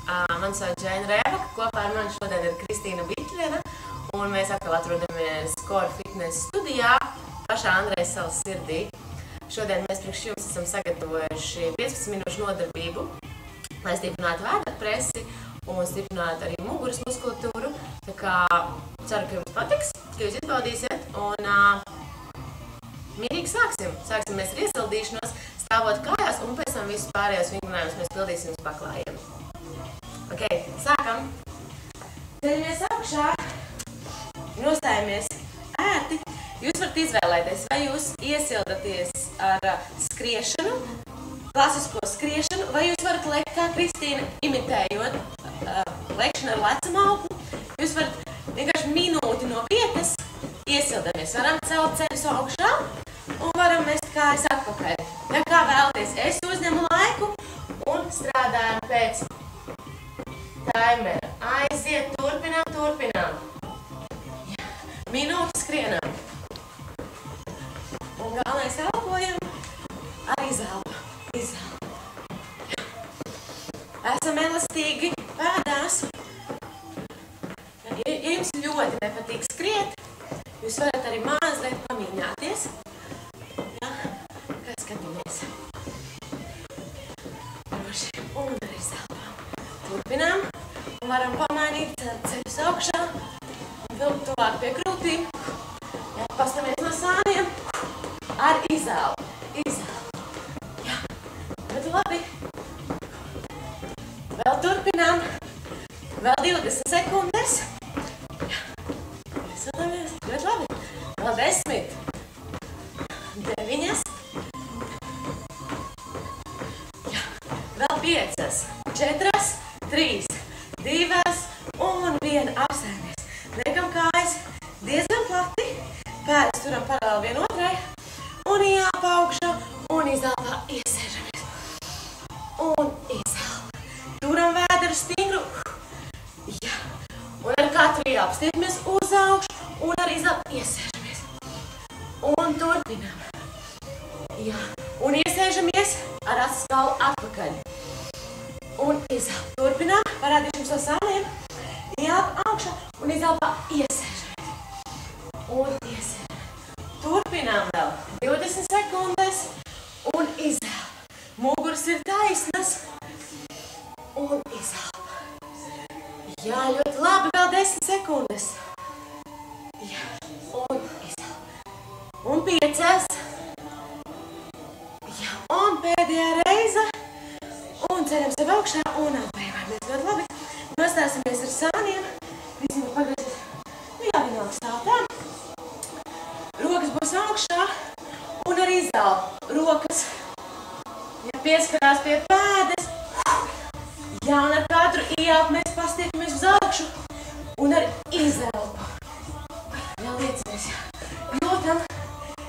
Mani sauc Džaina Rēbaka, kopā ar mani šodien ir Kristīna Biķļena, un mēs atkal atrodamies Core Fitness studijā, pašā Andrejas salas sirdī. Šodien mēs priekš jums esam sagatavojuši 15 minūšu nodarbību, lai stiprinātu vēderpresi un stiprinātu arī muguras muskulatūru. Tā kā ceru, ka jums patiks, ka jūs izbaudīsiet, un mierīgi sāksim. Sāksim mēs ar iesildīšanos, stāvot kājās, un pēc tam visus pārējos vingrinājumus mēs pildīsim uz paklājiem. Ok, sākam. Ceļamies augšā, nostājamies ērti. Jūs varat izvēlēties, vai jūs iesildaties ar skriešanu, klasisko skriešanu, vai jūs varat lekt kā Kristīna, imitējot lekšanu ar lecamauku. Jūs varat vienkārši minūti no vietas iesildamies. Varam celt ceļus augšā un varam mest kājas atpakaļ. Ja kā vēlaties, es uzņemu laiku un strādājam pēc timera. Aiziet, turpinām. Minūti skrienam. Un galvenais elpojam ar izelpu. Esam elastīgi pēdās. Ja jums ļoti nepatīk skriet, jūs varat arī mazliet pamīņāties. Ja? Kā skatāmies. Droši. Un ar izelpām. Turpinām. Un varam pamainīt ceļus augšā. Un vilkt tuvāk pie krūtīm. Ja? Pastamies no sāniem. Ar izelpu. Jā. Bet labi. Vēl turpinām. Vēl 20 sekundes. Jā. Iesildamies. Ļoti labi. Vēl 10. 9. Jā. Vēl 5. 4. 3. 2. Un 1. Apsēmies. Liekam kājas diezgan plati. Pēdas turam paralēli vienotrai. Un ielpa augšā, un izelpā iesēžamies. Un izelpa. Turam vēderu stingru. Jā. Un ar katru ielpu stiepjamies uz augšu, un ar izelpu iesēžamies. Un turpinām. Jā. Un iesēžamies ar atsskalu atpakaļ. Un izelpa. Turpinām. Parādīšu jums no sāniem. Ielpa augšā, un izelpā iesēžamies. Un iesēžamies. Turpinām vēl 20 sekundes un izelpa. Muguras ir taisnas un izelpa. Jā, ļoti labi, vēl 10 sekundes. Jā, un izelpa. Un 5. Jā, un pēdējā reize. Un ceļam sev augšā un atbrīvojamies. Ļoti labi. Nostāsimies ar sāniem. Vismaz pagriezies. Jā, vienalga stāv tā. Rokas būs augšā un ar izelpu. Rokas, ja pieskarās pie pēdas. Jā, un ar katru ielpu mēs pastiekamies uz augšu un ar izelpu. Jā, liecamies. Jūtam,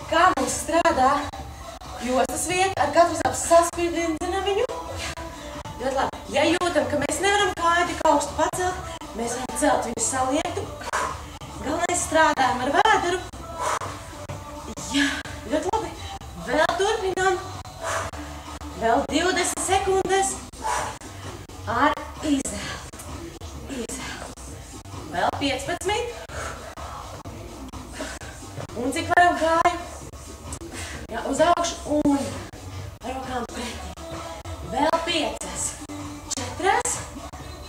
kā mums strādā jostas vieta. Ar katru izelpu saspīdzinam viņu. Ļoti labi. Ja jūtam, ka mēs nevaram kāju tik augstu pacelt, mēs varam celt viņu saliektu. Galvenais strādājam ar vēderu. Jā, ļoti labi. Vēl turpinām. Vēl 20 sekundes ar izelpu. Vēl 15. Un cik varam kāju. Jā, uz augšu un rokām pretī. Vēl 5. 4.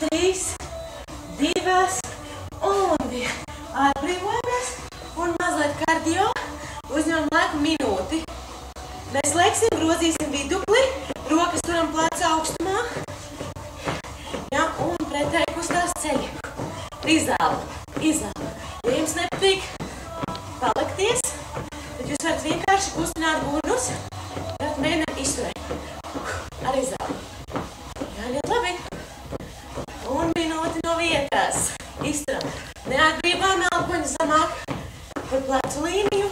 3. 2. Un 1. Atbrīvojamies un mazliet kardio. Uzņemam laiku minūti. Mēs leksim, grozīsim vidukli, rokas turam plecu augstumā. Jā, un pretēji kustās ceļi. Izelpa. Ja jums nepatīk palikties, tad jūs varat vienkārši kustināt gurnus. Tad mēģinām izturēt. Ar izelpu. Jā, ļoti labi. Un minūti no vietās. Izturam. Neatbrīvojam elpoņu zemāk par plecu līniju.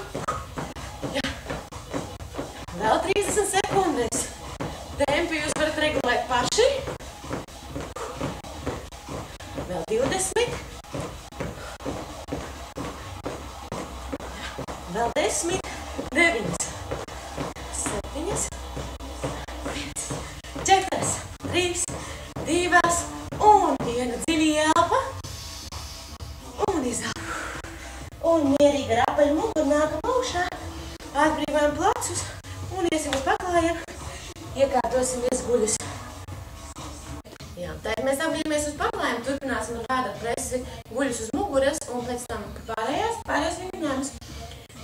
Vēl 30 sekundes. Tempu jūs varat regulēt paši. Vēl 20. Vēl 10. 9. 7. 5. 4. 3. 2. Jā, tad mēs dabījamies uz paklājiem, turpināsim ar vēdra presi guļus uz muguras un pēc tam pārējos vingrinājums.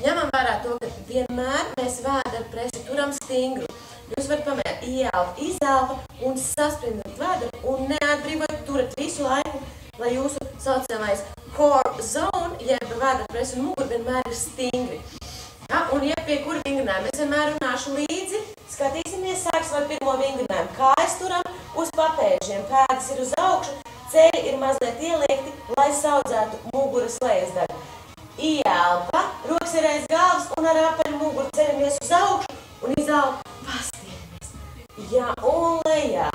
Ņemam vērā to, ka vienmēr mēs vēdra presi turam stingru. Jūs varat pamēģināt ieelpa, izelpa un sasprindat vēdru un neatbrīvot turat visu laiku, lai jūsu saucamais core zone, jeb vēdra presi un mugura vienmēr ir stingri. Ja, un ja pie kura vingrinājuma es vienmēr runāšu līdzi, skatīsimies, sāksim ar pirmo vingrinājumu. Kājas turam uz papēžiem, pēdas ir uz augšu, ceļi ir mazliet ieliekti, lai saudzētu muguras lejas daļu. Ieelpa, rokas ir aiz galvas un ar apaļu muguru ceļamies uz augšu un izelpa pastiepamies. Jā, un lejā.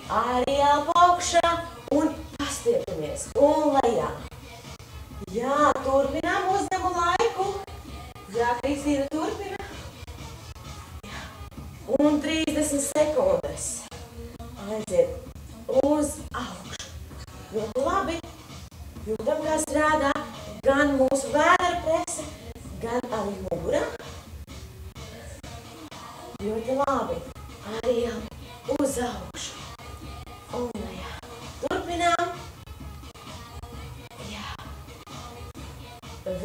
Arī elpa augšā un pastiepamies. Un lejā. Jā, turpinām uzņemu laiku. Jā, Kristīna turpina. Jā. Un 30 sekundes. Aiziet uz augšu. Ļoti labi. Jūtam, kā strādā gan mūsu vēdra prese, gan arī mugura. Ļoti labi. Arī uz augšu. Un lejā. Turpinām. Jā.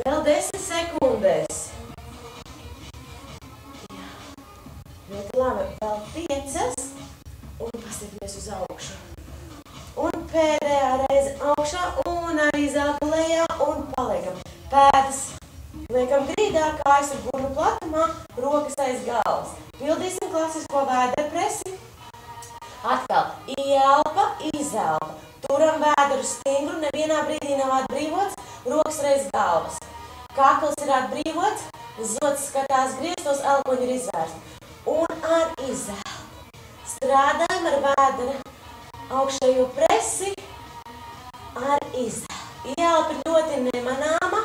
Vēl 10 sekundes. Jā. Ļoti labi. Vēl 5. Un pastiepjamies uz augšu. Un pēdējā reize augšā un arī zelta lejā un paliekam. Pēdas liekam grīdā, kājas ir gurnu platumā, rokas aiz galvas. Pildīsim klasisko vēdra presi. Atkal ieelpa, izelpa. Turam vēdru stingru, nevienā brīdī nav atbrīvots, rokas reiz galvas. Kakls ir atbrīvots, zods skatās griestos, elpoņi ir izvērsti. Un ar izelpu. Strādājam ar vēdra augšējo presi ar izelpu. Ieelpa ir ļoti nemanāma.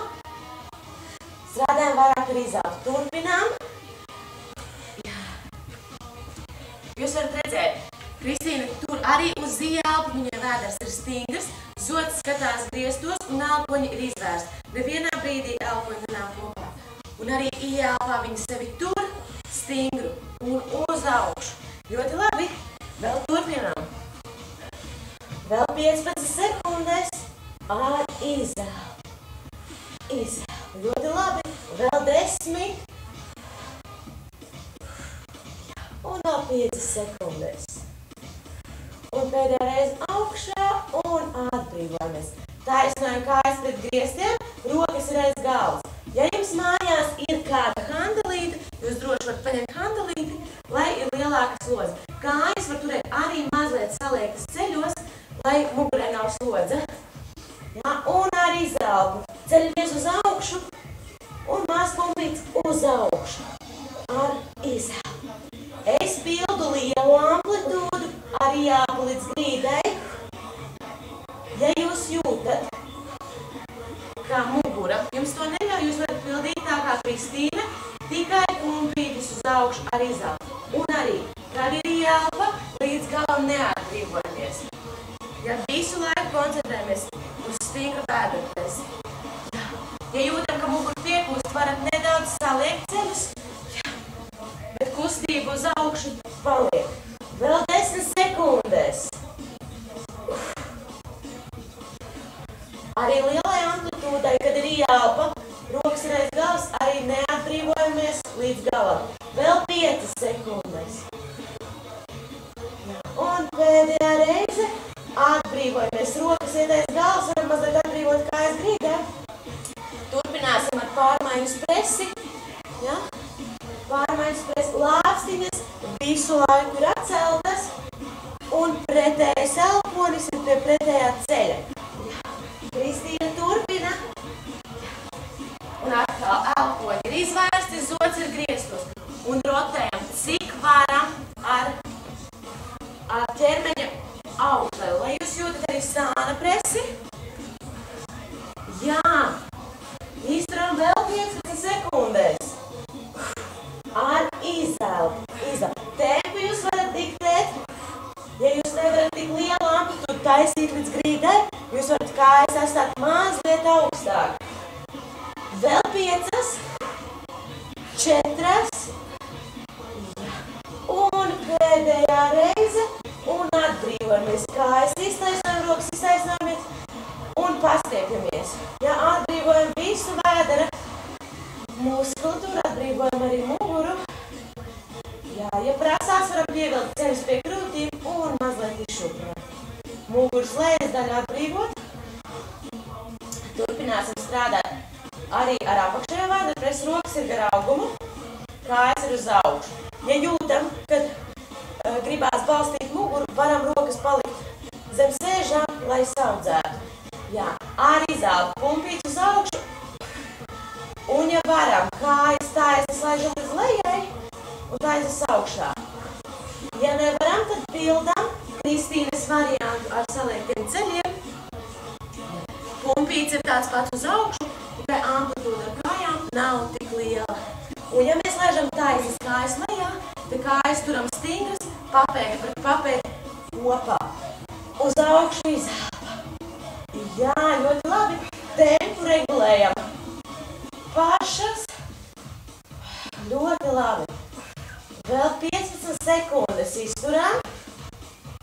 Strādājam vairāk ar izelpu. Turpinām. Jā. Jūs varat redzēt, Kristīna tur arī uz ieelpu, viņai vēders ir stingrs, zods skatās griestos un elpoņi ir izvērsti. Nevienā brīdī elpoņi nav kopā. Un arī ieelpā viņa sevi tur stingru un uz augšu. Ļoti labi. Vēl turpinām. Vēl 15 sekundes ar izelpu. Izelpu. Ļoti labi. Vēl 10. Un vēl 5 sekundes. Un pēdējā reize augšā un atbrīvojamies. Taisnājam kājas pret griestiem, rokas ir aiz galvas. Ja jums mājās ir kāda handelīte, jūs droši varat paņemt handelīti, lai ir lielāka slodze. Kājas var turēt arī mazliet saliektas ceļos, lai mugurē nav slodze. Ja, un arī izelpu. Ceļamies uz augšu un maz pumpīts uz augšu. Ar izelpu. Es pildu lielu amplitūdu, arī jāpu līdz grīdai. Ja jūs jūtat, kā mugura, jums to neļauj, jūs varat pildīt tā kā Kristīna, tikai pumpītis uz augšu ar izelpu. Un arī, kad ir ieelpa, līdz galam neatbrīvojamies. Ja visu laiku koncentrējamies uz stingru vēdra presi. Ja jūtam, ka mugura piekūst, varat nedaudz saliekt ceļus, bet kustība uz augšu paliek. Vēl 10 sekundes. Arī lielai amplitūdai, kad ir ieelpa, rokas ir aiz galvas, arī neatbrīvojamies līdz galam. Vēl 5 sekundes. Un pēdējā reize atbrīvojamies. Rokas iet aiz galvas, varam mazliet atbrīvot kājas grīdā. Turpināsim ar pārmaiņas presi. Ja? Pārmaiņas presi. Lāpstiņas visu laiku ir atceltas un pretējais elponis ir pie pretējā ceļa. Kristīna turpina. Un atkal elpoņi ir izvērsti, zods ir griestos. Un rotējam, cik varam ar ķermeņa augšlēju. Lai jūs jūtat arī sāna presi. Jā. Izturam vēl 15 sekundēs. Ar izelpu. Tempu jūs varat diktēt. Ja jūs nevarat tik lielu amplitūdu taisīt līdz grīdai, jūs varat kājas atstāt mazliet augstāk. Vēl 5, 4, un pēdējā reize, un atbrīvojamies. atbrīvojamies. Kājas iztaisnām, rokas iztaisnāmies un pastiepjamies. Ja atbrīvojam visu vēdera muskulatūru, atbrīvojam arī muguru. Jā, ja prasās, varam pievilkt ceļus pie krūtīm un mazliet izšūpināt. Muguras lejas daļu atbrīvot. Turpināsim strādāt arī ar apakšējo vēderu presu. Rokas ir gar augumu, kājas ir uz augšu. Ja jūtam, kad gribās balstīt muguru, varam rokas palikt zem sēžām, lai saudzētu. Jā, arī zelta pumpīts uz augšu. Un ja varam, kājas taisnas laižam līdz lejai un taisnas augšā. Ja nevaram, tad pildam Kristīnes variantu ar saliektiem ceļiem. Pumpīts ir tāds pats uz augšu, tikai amplitūda ar kājām nav tik liela. Un ja mēs laižam taisnas kājas lejā, tad kājas turam stingras, papēga pret papēga kopā. Uz augšu izelpa. Jā, ļoti labi. Tempu regulējam. Pašas. Ļoti labi. Vēl 15 sekundes izturam.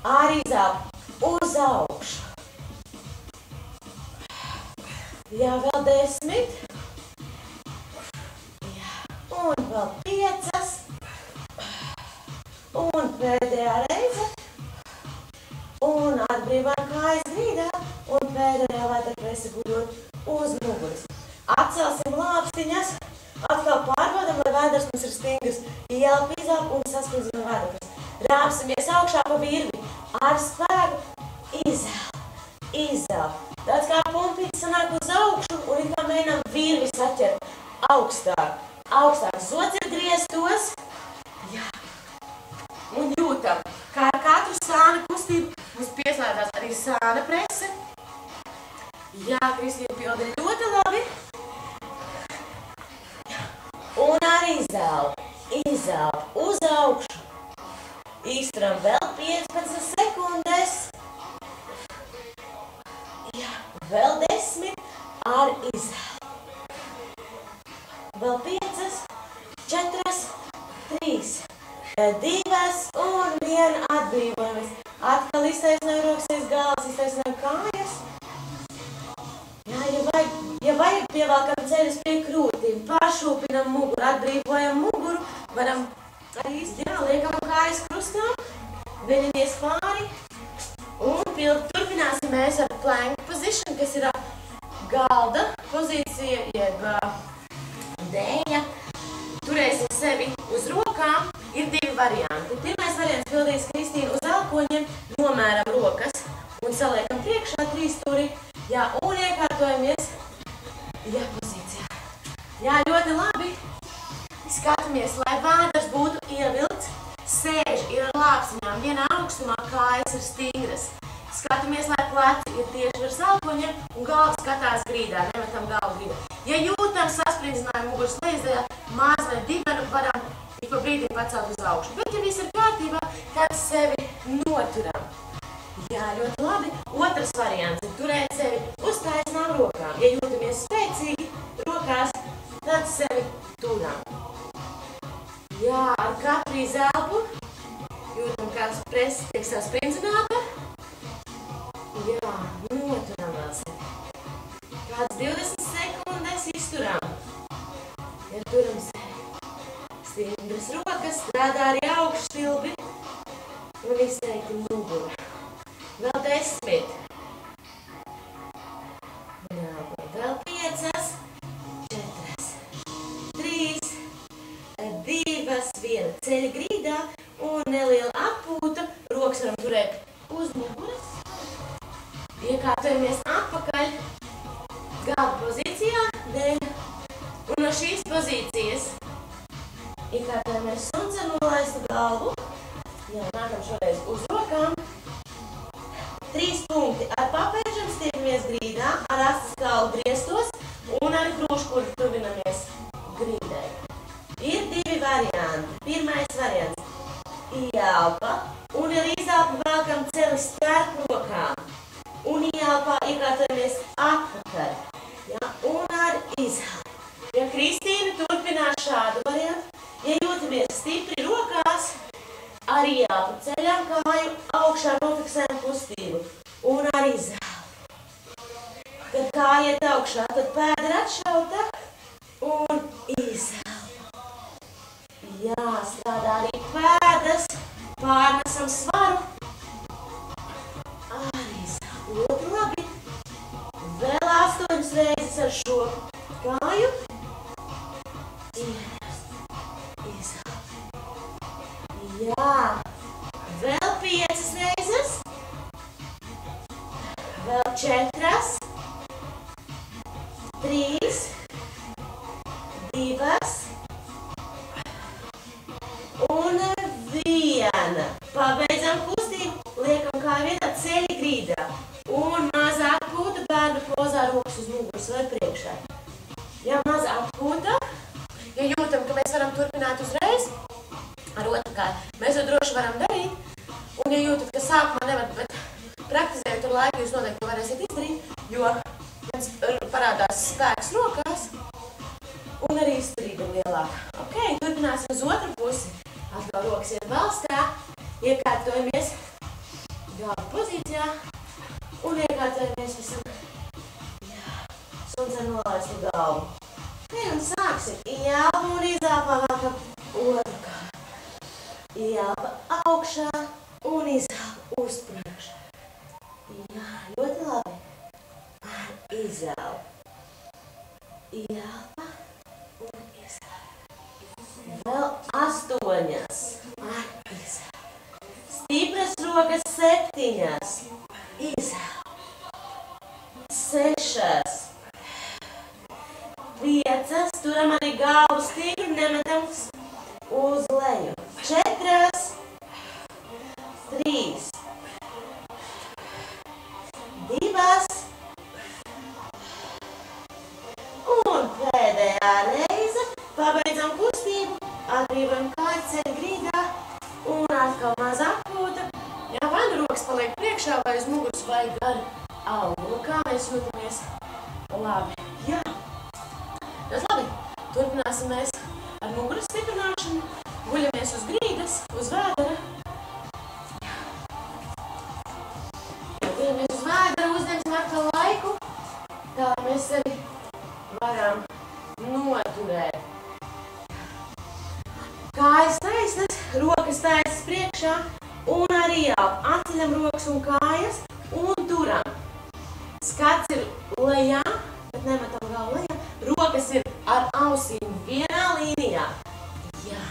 Arī izelpa uz augšu. Jā, vēl 10. Jā, un vēl 5. Un pēdējā reize. Un atbrīvām kājas grīdā. Un pēdējā vēdera presa guļot uz muguras. Atcelsim lāpstiņas. Atkal pārbaudam, lai vēders mums ir stingrs. Ielpa, izelpa un sasprindzam vēdera presa. Rāpsimies augšā pa virvi. Ar spēku. Izelpa, izelpa. Tāds kā pumpītis sanāk uz augšu un it kā mēģinām virvi saķert augstāk. Augstāk. Zods ir griestos. Jā. Un jūtam, kā ar katru sāna kustību mums pieslēdzās arī sāna prese. Jā, Kristīna pilda ļoti labi. Un arī izelpa. Izelpa uz augšu. Izturam vēl 15 sekundes. Jā, vēl 10 ar izelpu. Vēl 5, 4, 3, 2 un 1 atbrīvojamies. Atkal iztaisnām rokas aiz galvas, iztaisnām kājas. Jā, ja vajag pievelkam ceļus pie krūtīm, pašūpinam muguru, atbrīvojam muguru, varam arī liekam kājas krustā, veļamies pāri. Un turpināsim mēs ar plank position, kas ir galda pozīcija, jeb dēļa. Turēsim sevi uz rokām. Ir 2 varianti. Pirmais variants pildīs Kristīna uz elkoņiem, nomēram rokas un saliekam priekšā 3 stūri. Jā, un iekārtojamies. Jā, pozīcijā. Jā, ļoti labi. Skatāmies, lai vēders būtu ievilkts. Sēž ir ar lāpstiņām vienā augstumā, kājas ir stingras. Skatāmies, lai pleci ir tieši virs elkoņiem un galva skatās grīdā, nemetam galvu grīdā. Ja jūtam sasprindzinājumu muguras lejasdaļā, mazliet dibenu varam ik pa brīdim pacelt uz augšu. Bet, ja viss ir kārtībā, tad sevi noturam. Jā, ļoti labi. Otrs variants ir turēt sevi uz taisnām rokām. Ja jūtamies spēcīgi rokās, tad sevi turam. Jā, ar katru izelpu jūtam, kā presa tiek sasprindzināta. Jā, noturam vēl sevi. Kāds 20 sekundes izturam. Ja turam sevi. Stingras rokas, strādā arī augšstilbi un izteikti muguru. Vēl 10. Jā, vēl 5, 4, 3, 2, 1. Ceļi grīdā un neliela atpūta. Rokas varam turēt uz muguras. Iekārtojamies atpakaļ galva pozīcijā. Un no šīs pozīcijas iekārtojamies suns ar nolaistu galvu. Jā, nākam šoreiz uz rokām. 3 punkti. Ar papēžam stiepamies grīdā, ar astes kaulu griestos un ar krūškuri tuvinamies grīdai. Ir 2 varianti. Pirmais variants. Ielpa un ar izelpu velkam celi starp rokām. Un ielpā iekārtojamies atpakaļ. Ja? Un ar izelpu. Ja Kristīna turpinās šādu variantu, ja jūtamies stipri rokās, Arī jāpaceļam kāju augšā, nofiksējam kustību. Un arī zelta. Kad kāja iet augšā, tad pēda ir atšauta un izelpa. Jāstrādā arī pēdas, pārnesam svaru. Arī zelta. Ļoti labi. Vēl 8 reizes ar šo kāju. Jā, vēl 5 reizes, vēl 4, 3, 2 un 1. Pabeidzam kustību, liekam kāju vietā, ceļi grīdā un mazā atpūta bērnu pozā, rokas uz muguras vai priekšā. Ja mazā atpūta, ja jūtam, ka mēs varam turpināt uzreiz, ar otru kāju. Mēs to droši varam darīt, un ja jūtat, ka sākumā nevar, bet praktizējot ar laiku, jūs noteikti to varēsiet izdarīt, jo jums parādās spēks rokās, un arī izturība lielāka. Ok, turpināsim uz otru pusi. Atkal rokas iet balstā, iekārtojamies galva pozīcijā, un iekārtojamies visam. Suns ar nolaistu galvu. Un sāksim. Ielpa un izelpa vēlkam otru kāju. Ielpa augšā un izelpa uz priekšu. Jā, ļoti labi. Izelpa. Ielpa un izelpa. Vēl 8. Izelpa. Stipras rokas 7. Izelpa. 6. 5. Turam arī galvu stingri, nemetam uz leju. 4, 3, 2 un pēdējā reize. Pabeidzam kustību, atbrīvojam kāju ceļu grīdā un atkal mazā atpūta. Jā, vai nu rokas paliek priekšā vai uz muguras vai gar auguru. Kā mēs jūtamies? Labi. Jā. Tas labi. Turpināsim mēs ar muguras stiprināšanu. Guļamies uz grīdas, uz vēdera. Guļamies uz vēdera, uzņemsim atkal laiku, tā mēs sevi varam noturēt. Kājas taisnas, rokas taisnas priekšā un arī jau atceļam rokas un kājas un turam. Skats ir lejā, bet nemetam galvu lejā. Rokas ir ar ausīm vienā līnijā. Jā.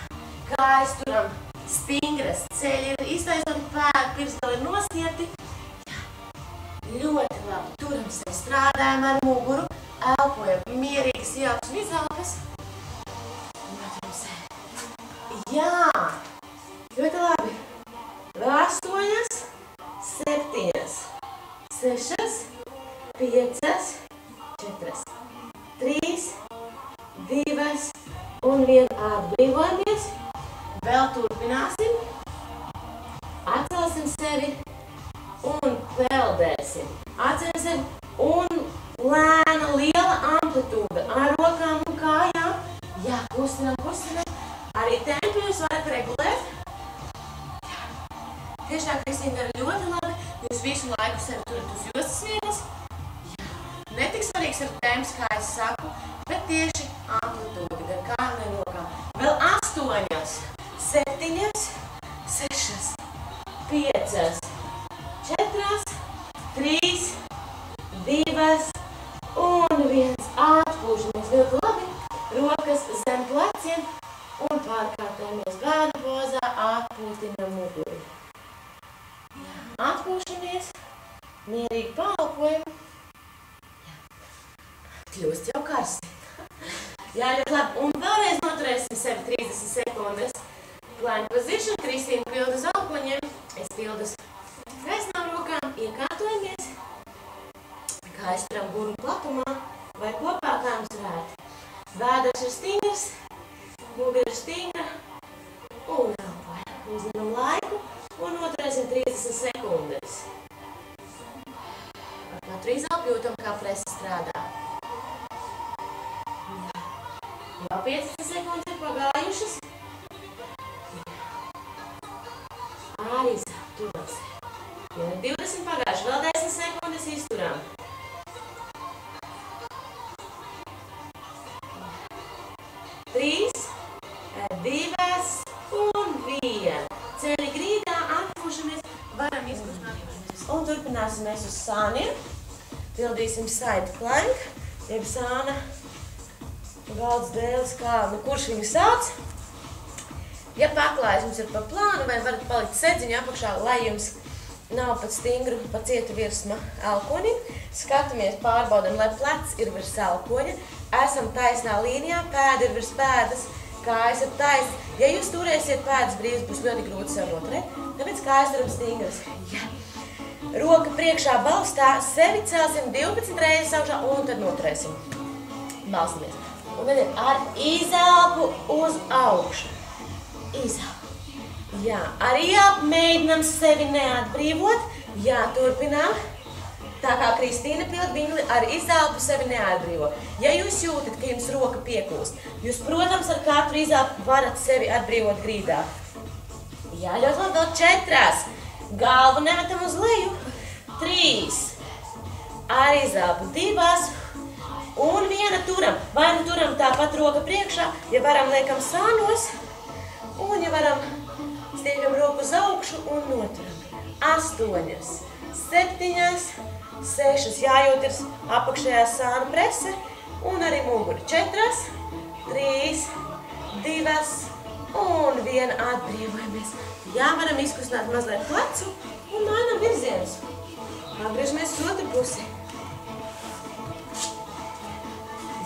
Kājas turam stingras, ceļi ir iztaisnoti, pēdi, pirkstgali ir nostiepti. Jā. Ļoti labi. Turam sevi, strādājam ar muguru, elpojam, mierīgas ielpas un izelpas. Noturam sevi. Jā. Ļoti labi. Vēl 8, 7, 6, 5, 4, 3, 2 un 1. Atbrīvojamies. Vēl turpināsim. Atcelsim sevi un peldēsim. Atceļam sevi un lēna, liela amplitūda ar rokām un kājām. Jā, kustinam, kustinam. Arī tempu jūs varat regulēt. Tiešām Kristīna dara ļoti labi. Jūs visu laiku sevi turat uz jostas vietas. Netik svarīgs ir temps, kā es saku, bet tieši amplitūda, gan kājām, gan rokām. Vēl 8, 7, 6, 5, 4, 3, 2 un 1. Atpūšamies ļoti labi. Rokas zem pleciem un pārkārtojamies bērnu pozā, atpūtinam muguru. Atpūšamies, mierīgi paelpojam. Kļūst jau karsti. Jā, ļoti labi. Un vēlreiz noturēsim sevi 30 sekundes. Plank position, Kristīna pilda uz alpoņiem, es pildu uz kreisnām rokām, iekārtojamies. Kājas turam gurnu platumā vai kopā, kā mums rēti. Vēders ir stingrs, mugura ir stingra un elpojam. Uzņemam laiku un noturēsim 30 sekundes. Ar katru izelpu jūtam, kā presa strādā. Jau 15 sekundes ir pagājušas. Arī turos. 20 pagājuši, vēl 10 sekundes izturām. 3, 2 un 1. Ceļi grīdā, atpūšamies, varam izkustināt. Un turpināsim mēs uz sāniem. Pildīsim side plank, jeb sāna galds dēles kā, kurš viņu sauc. Ja paklājas jums ir pa plānu, vai varat palikt sedziņu apakšā, lai jums nav pat stingru, pat cietu virsma elkoņi. Skatamies, pārbaudam, lai plecs ir virs elkoņa. Esam taisnā līnijā, pēda ir virs pēdas, kājas ir taisnas. Ja jūs turēsiet pēdas brīvas, būs ļoti grūti sev noturēt, tāpēc kājas turam stingras. Ja. Roka priekšā balstā, sevi celsim 12 reizes augšā un tad noturēsim. Balstamies. Un tad ar izelpu uz augšu. Izelpu. Jā, ar ielpu mēģinam sevi neatbrīvot. Jā, turpinām. Tā kā Kristīna pild vingli, ar izelpu sevi neatbrīvo. Ja jūs jūtat, ka jums roka piekūst, jūs, protams, ar katru izelpu varat sevi atbrīvot grīdā. Jā, ļoti labi, vēl 4. Galvu nemetam uz leju. 3. Ar izelpu 2. Un 1 turam. Vai nu turam tāpat roka priekšā, ja varam liekam sānos. Un ja varam stiekam roku uz augšu un noturam. 8, 7, 6. Jājūt ir apakšējā sānu prese un arī muguri. 4, 3, 2 un 1 atbrīvojamies. Jā, varam izkustināt mazliet plecu un mainam virzienus. Atgriežamies uz otru pusi.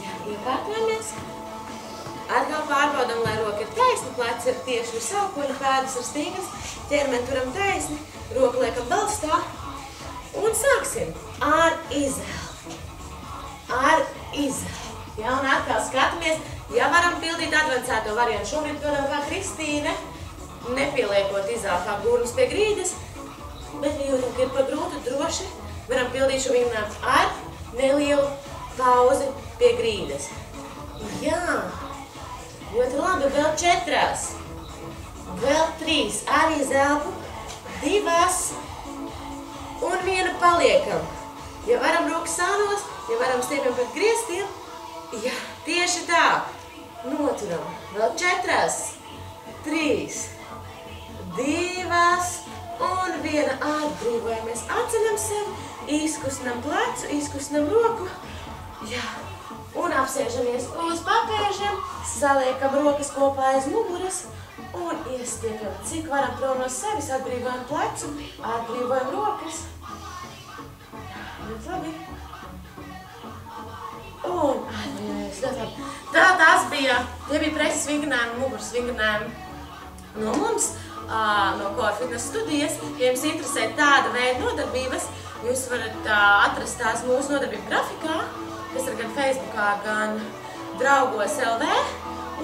Jā, iekārtojamies. Atkal pārbaudam, lai roka ir taisna, pleci ir tieši virs elkoņa, pēdas ir stingras, ķermeni turam taisni, roku liekam balstā. Un sāksim ar izelpu. Ar izelpu. Jā, un atkal skatamies, ja varam pildīt advancēto variantu. Šobrīd pildām kā Kristīne, nepieliekot izelpu kā gurnas pie grīdas, bet jūtam, ka ir pa grūtu droši, varam pildīt šo vingrinājumu ar nelielu pauzi pie grīdas. Jā, ļoti labi, vēl 4, vēl 3, ar izelpu, 2 un 1 paliekam. Ja varam rokas sānos, ja varam stiepjam pret griestiem, jā, tieši tā, noturam. Vēl 4, 3, 2 un 1 atbrīvojamies. Atceļam sevi, izkustinam plecu, izkustinam roku, jā, un apsēžamies uz papēžiem, saliekam rokas kopā aiz muguras un iestiepjam, cik varam prom no sevis, atbrīvojam plecu, atbrīvojam rokas. Ļoti labi. Un atbrīvojamies, ļoti labi. Tie bija preses vingrinājumi, muguras vingrinājumi no mums, no Core Fitness studijas. Ja jums interesē tāda veida nodarbības, jūs varat atrast tās mūsu nodarbību grafikā, kas ir gan Facebookā, gan Draugos LV,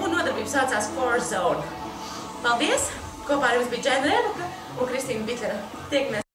un nodarbība saucās Core Zone. Paldies! Kopā ar jums bija Džēna Rebuka un Kristīna Bitlera. Tiekamies!